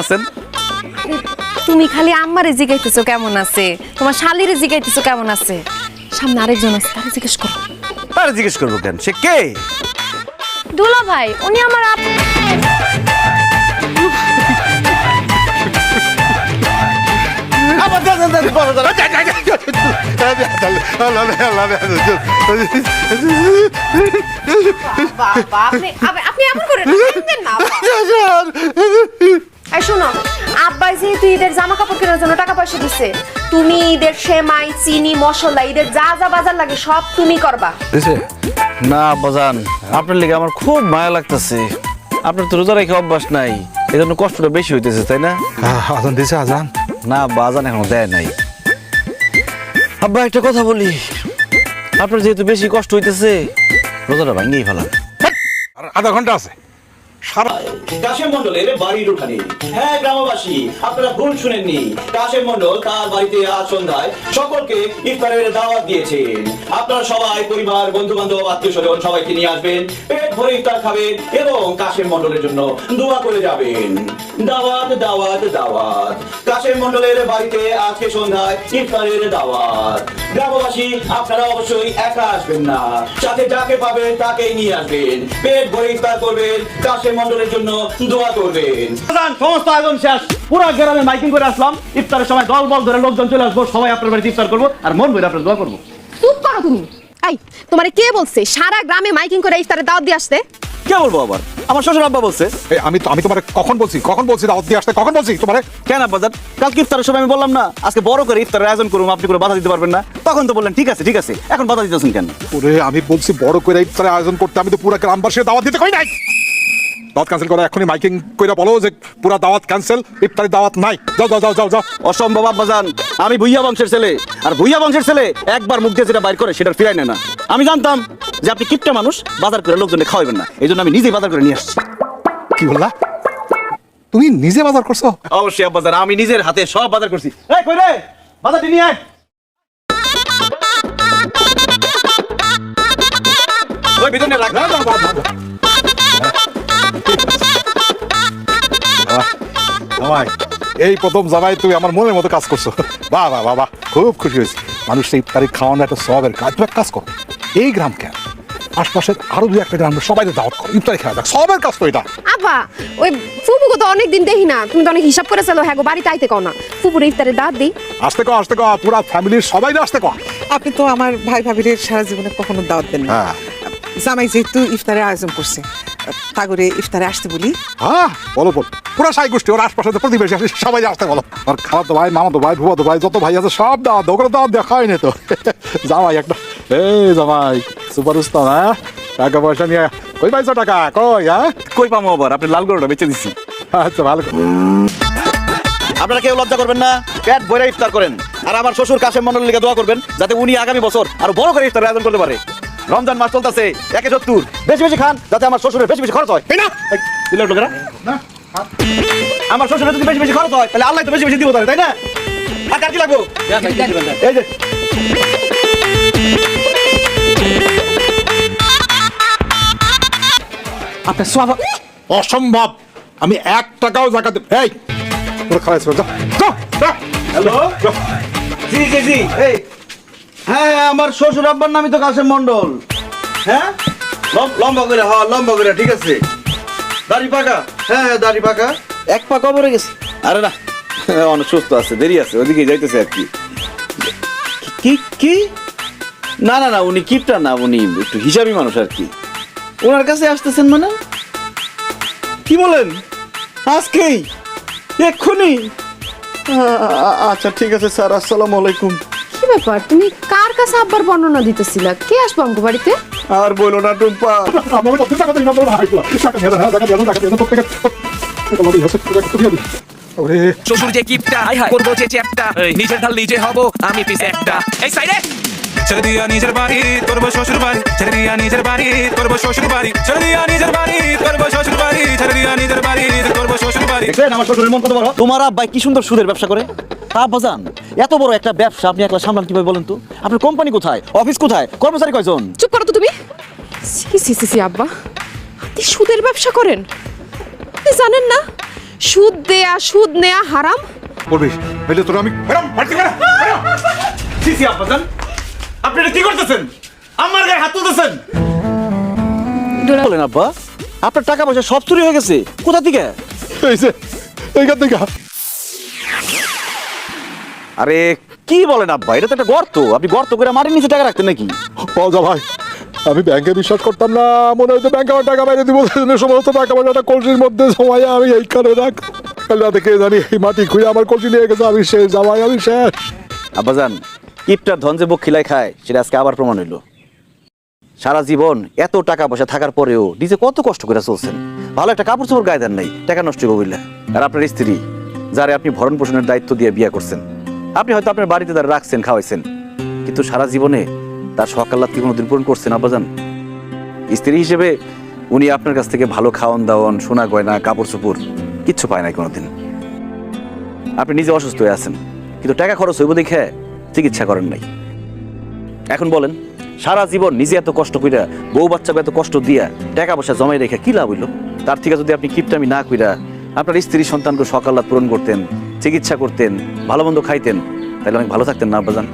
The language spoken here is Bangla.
আছেন? তুমি খালি আম্মারে জিগাইতেছো কেমন আছে, তোমার শালিরে জিগাইতেছো কেমন আছে, সামনে আরেকজন আছে তারে জিজ্ঞেস করো। আরে জিজ্ঞেস করবো কেন, সে কে? দুলা ভাই, উনি আমার আপনি এমন করেন না। এই শোনো, আব্বাই যেহেতু ঈদের জামা কাপড় কেনার জন্য টাকা পয়সা দিচ্ছে, তুমি ঈদের সেমাই, চিনি, মশলা, ঈদের যা যা বাজার লাগে সব তুমি করবা। না বাজান, আপনার লিগে আমার খুব মায়া লাগতেছে। আপনার তো রোজা রেখে অভ্যাস নাই, এই জন্য কষ্টটা বেশি হইতেছে, তাই না? আজান দিছে আজান? না বাজান এখনো দেয় নাই। আব্বা একটা কথা বলি, আপনার যেহেতু বেশি কষ্ট হইতেছে, রোজাটা ভাঙিয়ে ফেলান। আধা ঘন্টা আছে। কাশেম মন্ডলের বাড়ির উঠানে। হ্যাঁ গ্রামবাসী, আপনারা ভুল শুনেননি। কাশেম মন্ডল তার বাড়িতে আজ সন্ধ্যায় সকলকে ইফতারের দাওয়াত দিয়েছেন। আপনারা সবাই পরিবার, বন্ধু বান্ধব, আত্মীয় স্বজন সবাইকে নিয়ে আসবেন, পেট ভরে ইফতার খাবেন এবং কাশেম মন্ডলের জন্য দোয়া করে যাবেন। দাওয়াত দাওয়াত দাওয়াত, কাশেম মন্ডলের বাড়িতে আজকে সন্ধ্যায় ইফতারের দাওয়াত। গ্রামবাসী, আপনারা অবশ্যই একা আসবেন না, সাথে যাকে পাবেন তাকেই নিয়ে আসবেন, পেট ভরে ইফতার করবেন, কাশেম মন্ডলের জন্য দোয়া করবেন। সমস্ত আয়োজন শেষ, পুরো গ্রামে মাইকিং করে আসলাম। ইফতারের সময় দল বল ধরে লোকজন চলে আসবো, সবাই আপনার বাড়িতে ইফতার করবো আর মন ভরে আপনার দোয়া করবো। চুপ করো তুমি। এই, তোমারে কে বলছে সারা গ্রামে মাইকিং করে ইফতারের দাওয়াত দিয়ে আসতে? কে বলবো আবার? আমার শ্বশুর আব্বা বলছে। আমি তোমারে কখন বলছি দাওয়াত দিয়ে আসতে? কখন বলছি তোমারে? কেন বাজার, কালকে ইফতারের সময় আমি বললাম না আজকে বড় করে ইফতারের আয়োজন করুন, আপনি করে বাধা দিতে পারবেন না? তখন তো বললেন ঠিক আছে ঠিক আছে, এখন বাধা দিতেছেন কেন? ওরে আমি বলছি বড় করে ইফতারের আয়োজন করতে, আমি তো পুরো গ্রামবাসীর দাওয়াত দিতে কই নাই। দাওয়াত ক্যান্সেল করো, এখনই মাইকিং কইরা বলো যে পুরো দাওয়াত ক্যান্সেল, ইফতারের দাওয়াত নাই। যাও যাও যাও যাও যাও। অসম্ভব আব্বাজান, আমি ভুইয়া বংশের ছেলে, আর ভুইয়া বংশের ছেলে একবার মুখ দিয়ে যেটা বাইর করে সেটা ফিরাই নেয় না। আমি জানতাম যে আপনি কিপটা মানুষ, বাজার করে লোকজনকে খাওয়াবেন না, এই জন্য আমি নিজেই বাজার করে নিয়ে আসছি। কি বললা? তুমি নিজে বাজার করছো? অবশ্যই আব্বাজান, আমি নিজের হাতে সব বাজার করছি। এই কই রে, বাজারটি নিয়ে আয়। ওই ভিতরে রাখ। জামাই, এই প্রথম জামাই তুমি আমার মনের মতো কাজ করছো। বাহ বাহ বাহ বাহ, খুব খুশি হয়েছি। মানুষটা ইফতারি খাওয়ানো একটা সবের কাজ। তুমি এক কাজ করো, এই গ্রাম কেন, আশপাশের আরো দুই একটা গ্রাম সবাই দাওয়াত করো, ইফতারি খাওয়া যাক, সবের কাজ তো এটা। আব্বা, ওই ফুপুকে তো অনেকদিন দেখি না, তুমি তো অনেক হিসাব করে চলো। হ্যাঁ গো, বাড়িতে আইতে কও না, ফুপুর ইফতারের দাওয়াত দিই। আসতে কো পুরা ফ্যামিলির সবাই আসতে কো। আপনি তো আমার ভাই ভাবির সারা জীবনে কখনো দাওয়াত দেন না। হ্যাঁ। জামাই যেহেতু ইফতারের আয়োজন করছে, তা করে ইফতারে আসতে বলি। হ্যাঁ বলো বল, পুরো সাই গোষ্ঠী, ওর আশপাশে প্রতিবেশী আছে সবাই আসতে বলো। আর খালাতো ভাই, মামাতো ভাই, ফুফাতো ভাই, যত ভাই আছে সব দাওয়াত, ওগুলো দাওয়াত দেখা হয়নি তো। জামাই একটা, এই জামাই সুপার স্টার। হ্যাঁ, টাকা পয়সা নিয়ে কই পাইছো টাকা? কই? হ্যাঁ কই পামো আবার? আপনি লাল গরুটা বেচে দিচ্ছি। আচ্ছা ভালো। আপনারা কেউ লজ্জা করবেন না, পেট ভরে ইফতার করেন। আর আমার শ্বশুর কাশেম মন্ডলের লিগে দোয়া করবেন যাতে উনি আগামী বছর আরো বড় করে ইফতার আয়োজন করতে পারে। রমজান মাস চলতেছে, 1/70, বেশি বেশি খান যাতে আমার শ্বশুরের বেশি বেশি খরচ হয়, তাই না? দিলেন লোকেরা, আমার শ্বশুরের যদি বেশি বেশি খরচ হয় তাহলে আল্লাহ তো বেশি বেশি দিব, তাই না? আর কার কি লাগবো? এই যে আপনার স্বভাব অসম্ভব, আমি 1 টাকাও জাকাত। এই পুরো খাওয়াইছো, যাও যাও যাও। হ্যালো, জি জি জি, এই হ্যাঁ আমার শ্বশুর আব্বার নামই তো কাশেম মন্ডল। হ্যাঁ লম্বা করে, হ্যাঁ লম্বা করে, ঠিক আছে। দাড়ি পাকা, হ্যাঁ দাড়ি পাকা, এক পা কবরে গেছে। আরে না, অনেক সুস্থ আছে, দেরি আছে, ওইদিকে যাইতেছে আর কি। কি কি? না না না, উনি কিপটা না, উনি একটু হিসাবি মানুষ আর কি। ওনার কাছে আসতেছেন মানে? কি বলেন? আজকেই? এক্ষুনি? আচ্ছা ঠিক আছে স্যার, আসসালামু আলাইকুম। কি ব্যাপার, তুমি কার কাছে আব্বার বর্ণনা দিতেছিলা? কে আসবো আমগো বাড়িতে? আর বলো না টুম্পা, আমার তো টাকা দিই না, বলো ভাই, টাকা দিয়ে দাও, টাকা দিয়ে দাও, টাকা দিয়ে দাও, প্রত্যেক ওরে শ্বশুর যে কিপটা, করবো যে চ্যাপটা, নিজের ঢাল নিজে হব আমি পিছে একটা। এই সাইডে ছেড়ে দিয়া নিজের বাড়ি করবো শ্বশুর বাড়ি, ছেড়ে দিয়া নিজের বাড়ি করবো শ্বশুর বাড়ি, ছেড়ে দিয়া নিজের বাড়ি করবো শ্বশুর বাড়ি, ছেড়ে দিয়া নিজের বাড়ি করবো শ্বশুর বাড়ি। দেখলেন আমার শ্বশুরের মন কত বড়? তোমার আব্বাই কি সুন্দর সুদের ব্যবসা করে। তা বাজান, এত বড় একটা ব্যবসা আপনি একলা সামলান কিভাবে বলেন তো? আপনার কোম্পানি কোথায়, অফিস কোথায়, কর্মচারী কয়জন? চুপ করো তো তুমি। সি সি সি সি, আব্বা আপনি সুদের ব্যবসা করেন? আপনি জানেন না সুদ দেয়া সুদ নেয়া হারাম। বলবি বলে তোর আমি বেরাম বাড়ি থেকে বেরাম। সিসি আব্বাজান, আপনি এটা কি করতেছেন? আমার গায়ে হাত তুলতেছেন। বলেন আব্বা, আপনার টাকা পয়সা সব চুরি হয়ে গেছে, কোথা থেকে? এই যে এইখান থেকে। আরে কি বলেন আব্বা, এটা তো একটা গর্ত, আপনি গর্ত করে মাটির নিচে টাকা রাখতেন নাকি? পাওয়া ভাই, আমি ব্যাংকে বিশ্বাস করতাম না, মনে হয়তো ব্যাংকে আমার টাকা বাইরে দিব, সমস্ত টাকা পয়সাটা কলসির মধ্যে সময় আমি এইখানে রাখ। কাল্লা থেকে জানি এই মাটি খুঁড়ে আমার কলসি নিয়ে গেছে, আমি শেষ জামাই, আমি শেষ। আব্বাজান, কিপটার ধন যে বুক খিলায় খায় সেটা আজকে আবার প্রমাণ হইল। সারা জীবন এত টাকা পয়সা থাকার পরেও নিজে কত কষ্ট করে চলছেন, ভালো একটা কাপড় চোপড় গায়ে দেন নাই, টাকা নষ্ট হবে বললে। আর আপনার স্ত্রী, যারে আপনি ভরণ পোষণের দায়িত্ব দিয়ে বিয়ে করছেন, আপনি হয়তো আপনার বাড়িতে তারা রাখছেন, খাওয়াইছেন, কিন্তু সারা জীবনে তার সকাল্লাত কি কোনোদিন পূরণ করছেন আব্বাজান? স্ত্রী হিসেবে উনি আপনার কাছ থেকে ভালো খাওয়ান দাওয়ান, সোনা গয়না, কাপড় চোপড় কিচ্ছু পায় না কোনোদিন। আপনি নিজে অসুস্থ হয়ে আছেন, কিন্তু টাকা খরচ হইব দেখে চিকিৎসা করেন নাই। এখন বলেন, সারা জীবন নিজে এত কষ্ট কইরা, বউ বাচ্চাকে এত কষ্ট দিয়া টাকা পয়সা জমাই রেখে কি লাভ হইল? তার থেকে যদি আপনি কিপটামি না কইরা আপনার স্ত্রী সন্তানকে সকাল রাত পূরণ করতেন, চিকিৎসা করতেন, ভালো মন্দ খাইতেন, তাহলে অনেক ভালো থাকতেন না আব্বাজান?